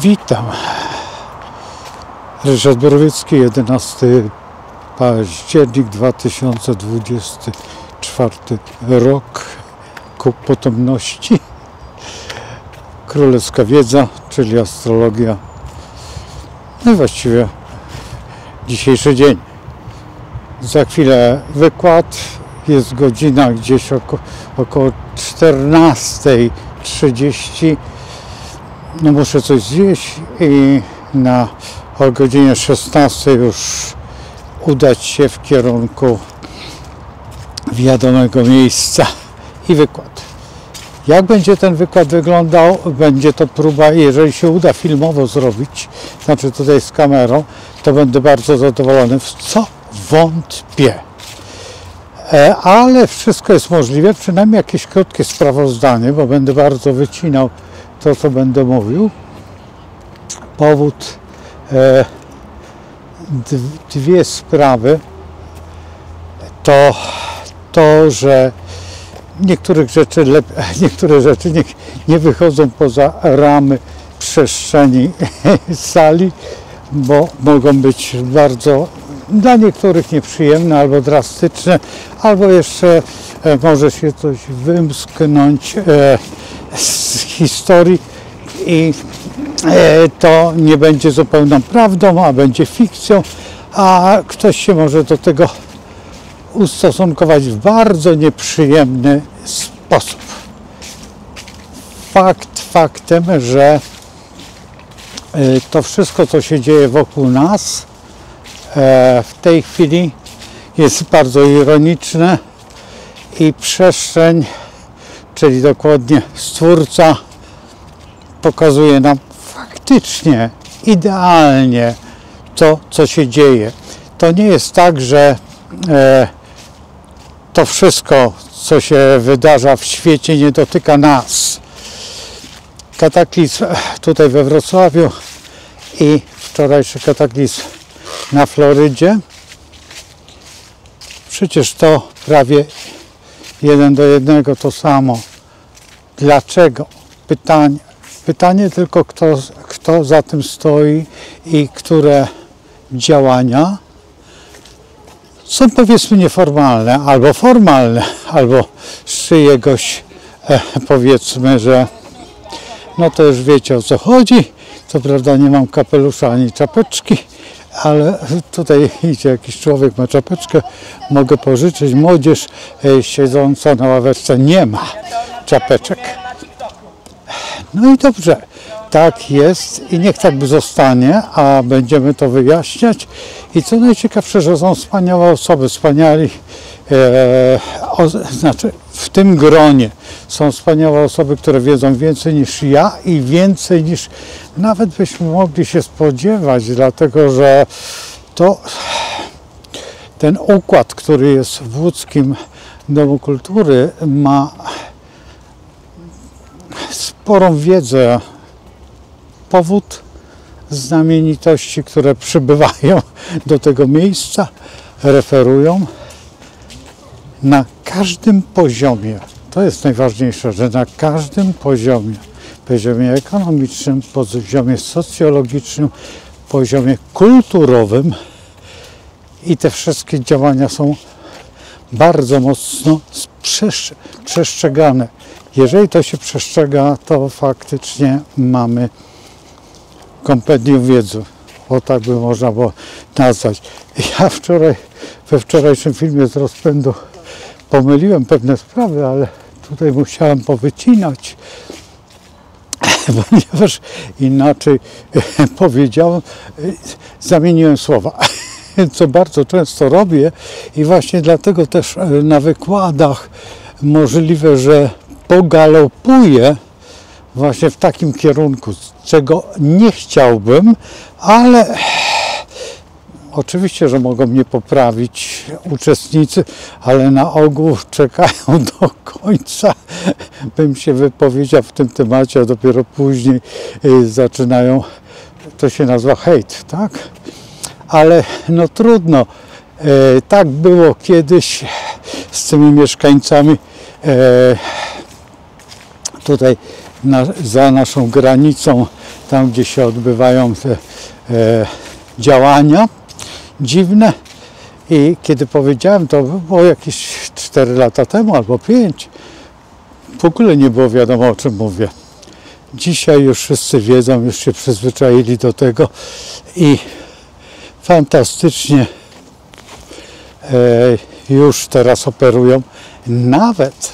Witam. Ryszard Borowiecki, 11 październik 2024 rok ku potomności. Królewska wiedza, czyli astrologia. No i właściwie dzisiejszy dzień. Za chwilę wykład. Jest godzina gdzieś około 14:30. No muszę coś zjeść i o godzinie 16 już udać się w kierunku wiadomego miejsca i wykład. Jak będzie ten wykład wyglądał? Będzie to próba, jeżeli się uda filmowo zrobić, znaczy tutaj z kamerą, to będę bardzo zadowolony, w co wątpię. Ale wszystko jest możliwe, przynajmniej jakieś krótkie sprawozdanie, bo będę bardzo wycinał to, co będę mówił. Powód, dwie sprawy, to, że niektóre rzeczy nie wychodzą poza ramy przestrzeni sali, bo mogą być bardzo dla niektórych nieprzyjemne albo drastyczne, albo jeszcze może się coś wymsknąć z historii i to nie będzie zupełną prawdą, a będzie fikcją, a ktoś się może do tego ustosunkować w bardzo nieprzyjemny sposób. Faktem, że to wszystko, co się dzieje wokół nas w tej chwili jest bardzo ironiczne i przestrzeń, czyli dokładnie Stwórca, pokazuje nam faktycznie, idealnie to, co się dzieje. To nie jest tak, że to wszystko, co się wydarza w świecie, nie dotyka nas. Kataklizm tutaj we Wrocławiu i wczorajszy kataklizm na Florydzie. Przecież to prawie 1:1 to samo. Dlaczego? Pytanie tylko, kto za tym stoi i które działania są, powiedzmy, nieformalne, albo formalne, albo z czyjegoś, powiedzmy, że no to już wiecie, o co chodzi. Co prawda nie mam kapelusza ani czapeczki, ale tutaj idzie jakiś człowiek, ma czapeczkę, mogę pożyczyć. Młodzież siedząca na ławeczce nie ma czapeczek. No i dobrze, tak jest i niech tak zostanie, a będziemy to wyjaśniać. I co najciekawsze, że są wspaniałe osoby, znaczy w tym gronie są wspaniałe osoby, które wiedzą więcej niż ja i więcej niż nawet byśmy mogli się spodziewać, dlatego że ten układ, który jest w łódzkim Domu Kultury, ma sporą wiedzę. Powód, znamienitości, które przybywają do tego miejsca, referują na każdym poziomie. To jest najważniejsze, że na każdym poziomie ekonomicznym, poziomie socjologicznym, poziomie kulturowym i te wszystkie działania są bardzo mocno przestrzegane. Jeżeli to się przestrzega, to faktycznie mamy kompendium wiedzy, bo tak by można było nazwać. Ja we wczorajszym filmie z rozpędu pomyliłem pewne sprawy, ale tutaj musiałem powycinać, ponieważ inaczej powiedziałem, zamieniłem słowa, co bardzo często robię i właśnie dlatego też na wykładach możliwe, że pogalopuję właśnie w takim kierunku, czego nie chciałbym, ale oczywiście, że mogą mnie poprawić uczestnicy, ale na ogół czekają do końca, bym się wypowiedział w tym temacie, a dopiero później zaczynają, to się nazywa hejt, tak? Ale no trudno, tak było kiedyś z tymi mieszkańcami tutaj za naszą granicą, tam gdzie się odbywają te działania dziwne. I kiedy powiedziałem, to było jakieś 4 lata temu albo 5, w ogóle nie było wiadomo, o czym mówię. Dzisiaj już wszyscy wiedzą, już się przyzwyczaili do tego i fantastycznie już teraz operują nawet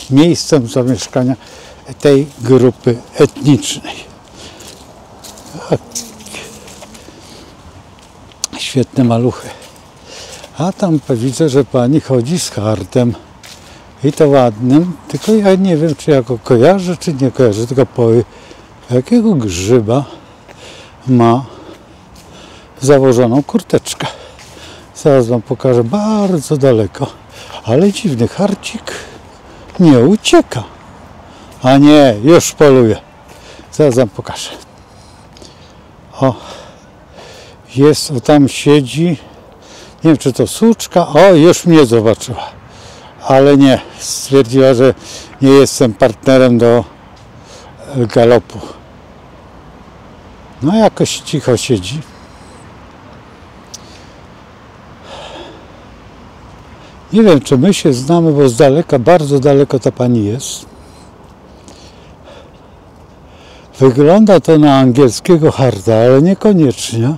miejscem zamieszkania tej grupy etnicznej. Świetne maluchy. A tam widzę, że pani chodzi z hartem i to ładnym, tylko ja nie wiem, czy ja go kojarzę, czy nie kojarzę, tylko powiem, jakiego grzyba ma założoną kurteczkę. Zaraz wam pokażę bardzo daleko, ale dziwny harcik nie ucieka. A nie, już poluje. Zaraz wam pokażę. O, jest, o tam siedzi, nie wiem, czy to suczka, o, już mnie zobaczyła. Ale nie, stwierdziła, że nie jestem partnerem do galopu. No jakoś cicho siedzi. Nie wiem, czy my się znamy, bo z daleka, bardzo daleko ta pani jest. Wygląda to na angielskiego harda, ale niekoniecznie.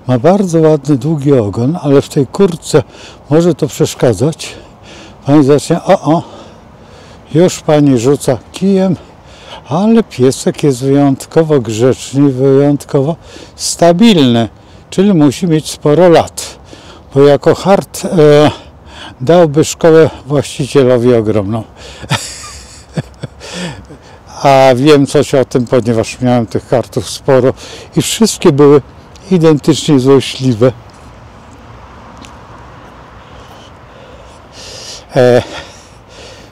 Ma bardzo ładny, długi ogon, ale w tej kurtce może to przeszkadzać. Pani zacznie, już pani rzuca kijem, ale piesek jest wyjątkowo grzeczny, wyjątkowo stabilny, czyli musi mieć sporo lat, bo jako hart dałby szkołę właścicielowi ogromną. A wiem coś o tym, ponieważ miałem tych hartów sporo i wszystkie były identycznie złośliwe.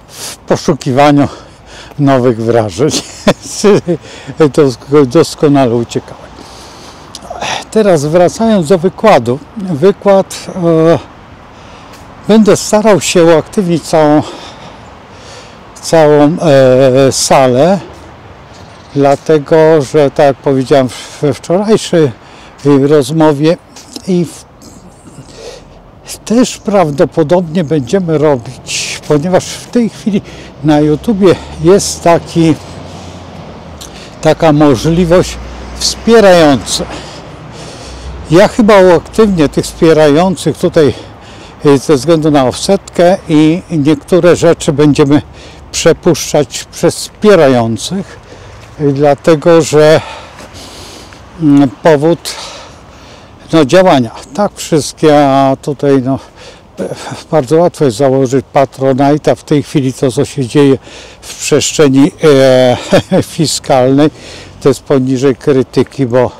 W poszukiwaniu nowych wrażeń doskonale uciekałem. Teraz wracając do wykładu. Wykład będę starał się uaktywnić całą salę, dlatego że, tak jak powiedziałem we wczorajszej rozmowie, i też prawdopodobnie będziemy robić, ponieważ w tej chwili na YouTubie jest taka możliwość wspierająca. Ja chyba uaktywnię tych wspierających tutaj ze względu na offsetkę i niektóre rzeczy będziemy przepuszczać przez wspierających, dlatego że powód działania. Tak wszystkie, a tutaj bardzo łatwo jest założyć Patronite'a. W tej chwili to, co się dzieje w przestrzeni fiskalnej, to jest poniżej krytyki, bo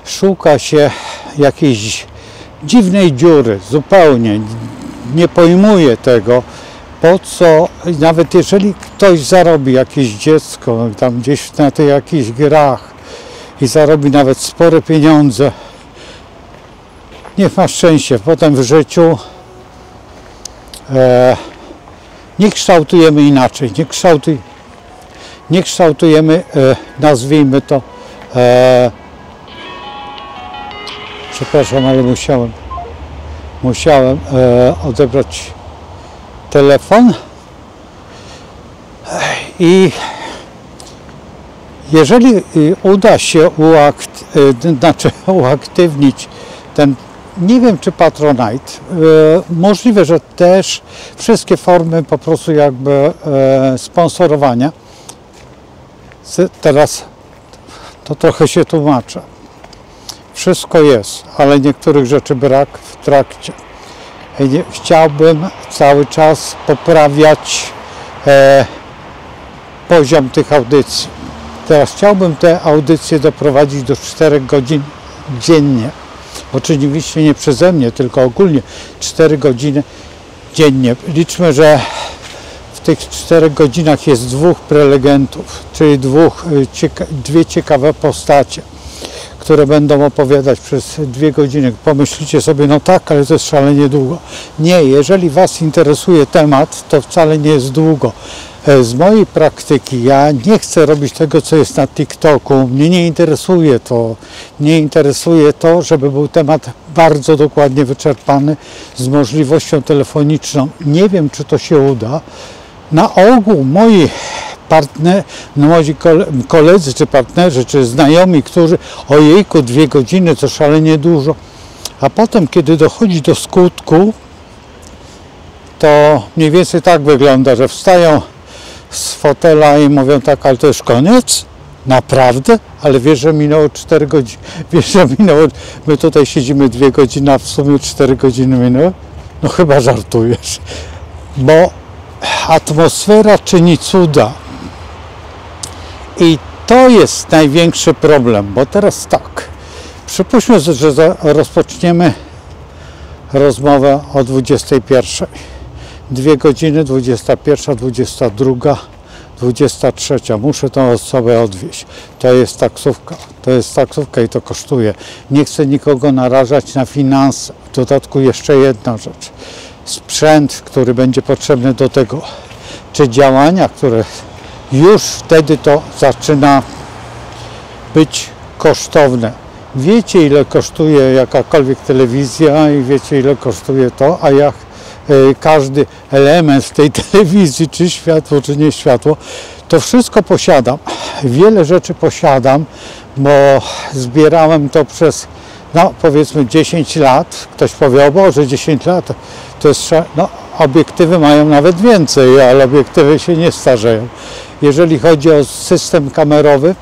szuka się jakiejś dziwnej dziury, zupełnie nie pojmuję tego, po co, nawet jeżeli ktoś zarobi jakieś dziecko tam gdzieś na tych jakichś grach i zarobi nawet spore pieniądze, niech ma szczęście, potem w życiu nie kształtujemy inaczej, nie kształtujemy, nazwijmy to, przepraszam, ale musiałem odebrać telefon. I jeżeli uda się uaktywnić ten, nie wiem czy Patronite, możliwe, że też wszystkie formy po prostu jakby sponsorowania. Teraz to trochę się tłumaczę. Wszystko jest, ale niektórych rzeczy brak w trakcie. Chciałbym cały czas poprawiać poziom tych audycji. Teraz chciałbym te audycje doprowadzić do 4 godzin dziennie. Oczywiście nie przeze mnie, tylko ogólnie 4 godziny dziennie. Liczmy, że w tych 4 godzinach jest 2 prelegentów, czyli dwie ciekawe postacie, które będą opowiadać przez 2 godziny. Pomyślicie sobie, no tak, ale to jest szalenie długo. Nie, jeżeli Was interesuje temat, to wcale nie jest długo. z mojej praktyki, ja nie chcę robić tego, co jest na TikToku. Mnie nie interesuje to. Mnie interesuje to, żeby był temat bardzo dokładnie wyczerpany z możliwością telefoniczną. Nie wiem, czy to się uda. Na ogół moi koledzy, czy partnerzy, czy znajomi, którzy ojejku, 2 godziny to szalenie dużo. A potem, kiedy dochodzi do skutku, to mniej więcej tak wygląda, że wstają z fotela i mówią tak, ale to już koniec? Naprawdę? Ale wiesz, że minęło 4 godziny, wiesz, że minęło, my tutaj siedzimy 2 godziny, a w sumie 4 godziny minęły? No chyba żartujesz, bo atmosfera czyni cuda i to jest największy problem, bo teraz tak, przypuśćmy, że rozpoczniemy rozmowę o 21. 2 godziny, 21, 22, 23. Muszę tą osobę odwieźć. To jest taksówka i to kosztuje. Nie chcę nikogo narażać na finanse. W dodatku jeszcze jedna rzecz. Sprzęt, który będzie potrzebny do tego, czy działania, które już wtedy to zaczyna być kosztowne. Wiecie, ile kosztuje jakakolwiek telewizja i wiecie, ile kosztuje to, a jak każdy element w tej telewizji, czy światło, czy nie światło, to wszystko posiadam. Wiele rzeczy posiadam, bo zbierałem to przez, no powiedzmy 10 lat. Ktoś powie, o Boże, 10 lat, to jest, no obiektywy mają nawet więcej, ale obiektywy się nie starzeją. Jeżeli chodzi o system kamerowy,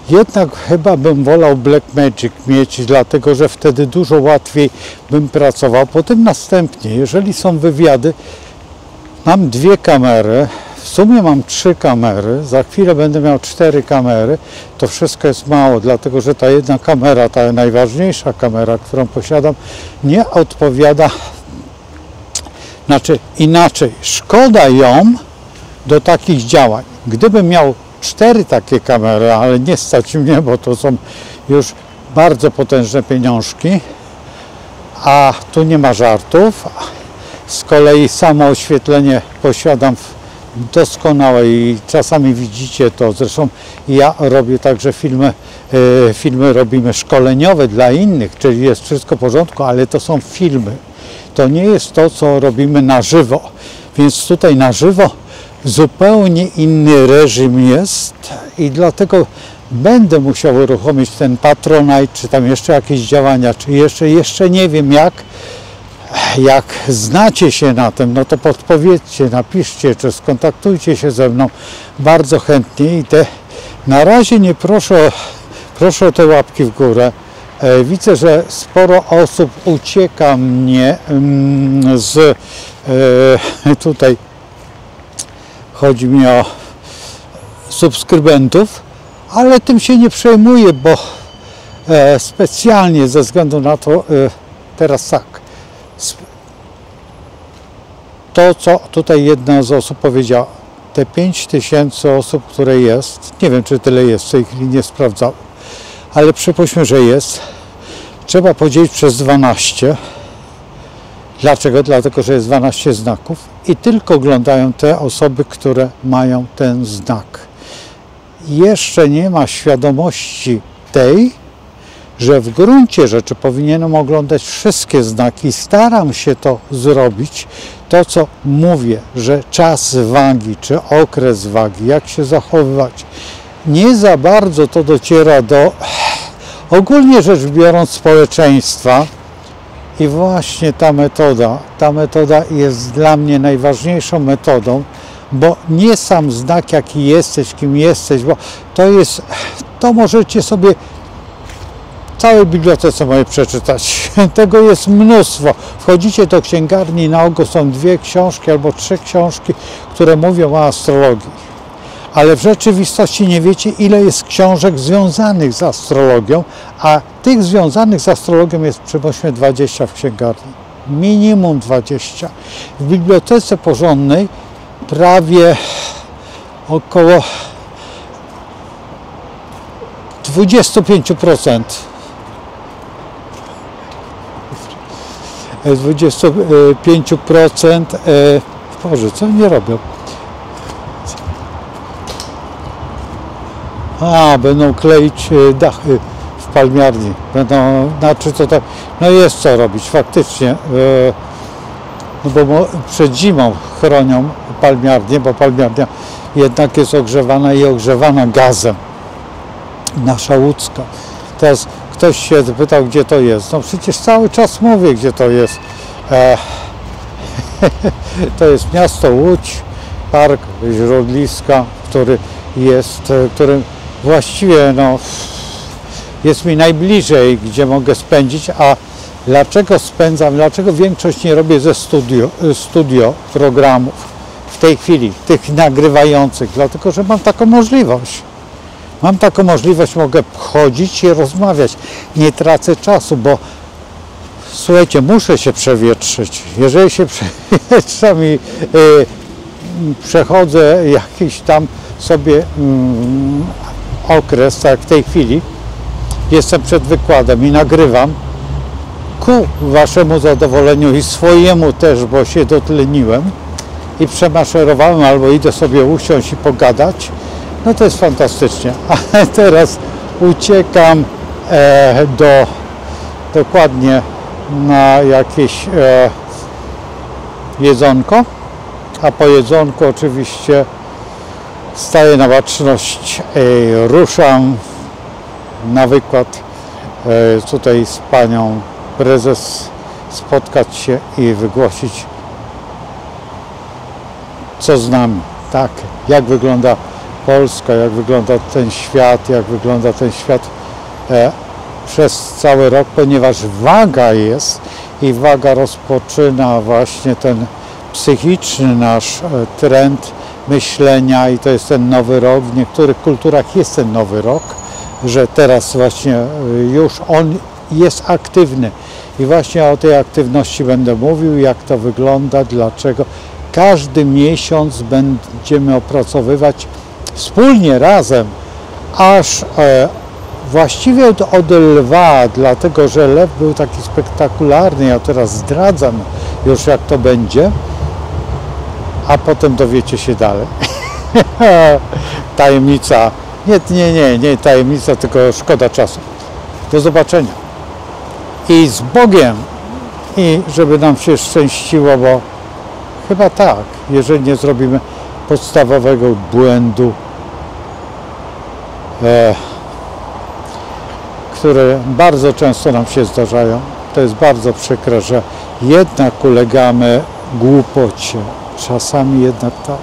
jednak chyba bym wolał Blackmagic mieć, dlatego że wtedy dużo łatwiej bym pracował. Potem następnie, jeżeli są wywiady, mam 2 kamery, w sumie mam 3 kamery, za chwilę będę miał 4 kamery, to wszystko jest mało, dlatego że ta jedna kamera, ta najważniejsza kamera, którą posiadam, nie odpowiada, znaczy inaczej, szkoda ją do takich działań. Gdybym miał 4 takie kamery, ale nie stać mnie, bo to są już bardzo potężne pieniążki, a tu nie ma żartów. Z kolei samo oświetlenie posiadam doskonałe i czasami widzicie to, zresztą ja robię także filmy robimy szkoleniowe dla innych, czyli jest wszystko w porządku, ale to są filmy. To nie jest to, co robimy na żywo, więc tutaj na żywo zupełnie inny reżim jest i dlatego będę musiał uruchomić ten Patronite, czy tam jeszcze jakieś działania, czy jeszcze nie wiem jak znacie się na tym, no to podpowiedzcie, napiszcie, czy skontaktujcie się ze mną bardzo chętnie i na razie nie proszę o te łapki w górę. Widzę, że sporo osób ucieka mnie z tutaj chodzi mi o subskrybentów, ale tym się nie przejmuję, bo specjalnie ze względu na to, teraz tak, to co tutaj jedna z osób powiedziała, te 5000 osób, które jest, nie wiem czy tyle jest, w tej chwili nie sprawdzałem, ale przypuśćmy, że jest, trzeba podzielić przez 12. Dlaczego? Dlatego, że jest 12 znaków i tylko oglądają te osoby, które mają ten znak. Jeszcze nie ma świadomości tej, że w gruncie rzeczy powinienem oglądać wszystkie znaki. Staram się to zrobić. To, co mówię, że czas wagi, czy okres wagi, jak się zachowywać, nie za bardzo to dociera do, ogólnie rzecz biorąc, społeczeństwa. I właśnie ta metoda jest dla mnie najważniejszą metodą, bo nie sam znak, jaki jesteś, kim jesteś, bo to możecie sobie w całej bibliotece mojej przeczytać. Tego jest mnóstwo. Wchodzicie do księgarni, na ogół są 2 książki albo 3 książki, które mówią o astrologii. Ale w rzeczywistości nie wiecie, ile jest książek związanych z astrologią, a tych związanych z astrologią jest przypuśćmy 20 w księgarni. Minimum 20. W bibliotece porządnej prawie około 25%. 25% Boże, co oni robią? A, będą kleić dachy w palmiarni. Będą, znaczy co to, no jest co robić faktycznie. No bo przed zimą chronią palmiarnię, bo palmiarnia jednak jest ogrzewana i ogrzewana gazem. Nasza łódzka. Teraz ktoś się pytał, gdzie to jest. No przecież cały czas mówię, gdzie to jest. To jest miasto Łódź, park Źródliska, który właściwie no, jest mi najbliżej, gdzie mogę spędzić, a dlaczego spędzam, dlaczego większość nie robię ze studio programów w tej chwili, tych nagrywających, dlatego że mam taką możliwość. Mam taką możliwość, mogę chodzić i rozmawiać. Nie tracę czasu, bo słuchajcie, muszę się przewietrzyć. Jeżeli się przewietrzam i przechodzę jakiś tam sobie okres, tak jak w tej chwili, jestem przed wykładem i nagrywam, ku waszemu zadowoleniu i swojemu też, bo się dotleniłem i przemaszerowałem albo idę sobie usiąść i pogadać, no to jest fantastycznie. Ale teraz uciekam dokładnie na jakieś jedzonko, a po jedzonku oczywiście staję na baczność, ruszam na wykład tutaj z panią prezes, spotkać się i wygłosić, co z nami, tak, jak wygląda Polska, jak wygląda ten świat przez cały rok, ponieważ waga jest i waga rozpoczyna właśnie ten psychiczny nasz trend myślenia i to jest ten nowy rok. W niektórych kulturach jest ten nowy rok, że teraz właśnie już on jest aktywny i właśnie o tej aktywności będę mówił, jak to wygląda, dlaczego. Każdy miesiąc będziemy opracowywać wspólnie, razem, aż właściwie od lwa, dlatego że lew był taki spektakularny, ja teraz zdradzam już jak to będzie, a potem dowiecie się dalej. Tajemnica, nie tajemnica, tylko szkoda czasu. Do zobaczenia. I z Bogiem. I żeby nam się szczęściło, bo chyba tak, jeżeli nie zrobimy podstawowego błędu, które bardzo często nam się zdarzają. To jest bardzo przykre, że jednak ulegamy głupocie. Czasami jednak tak.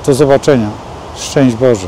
Do zobaczenia. Szczęść Boże.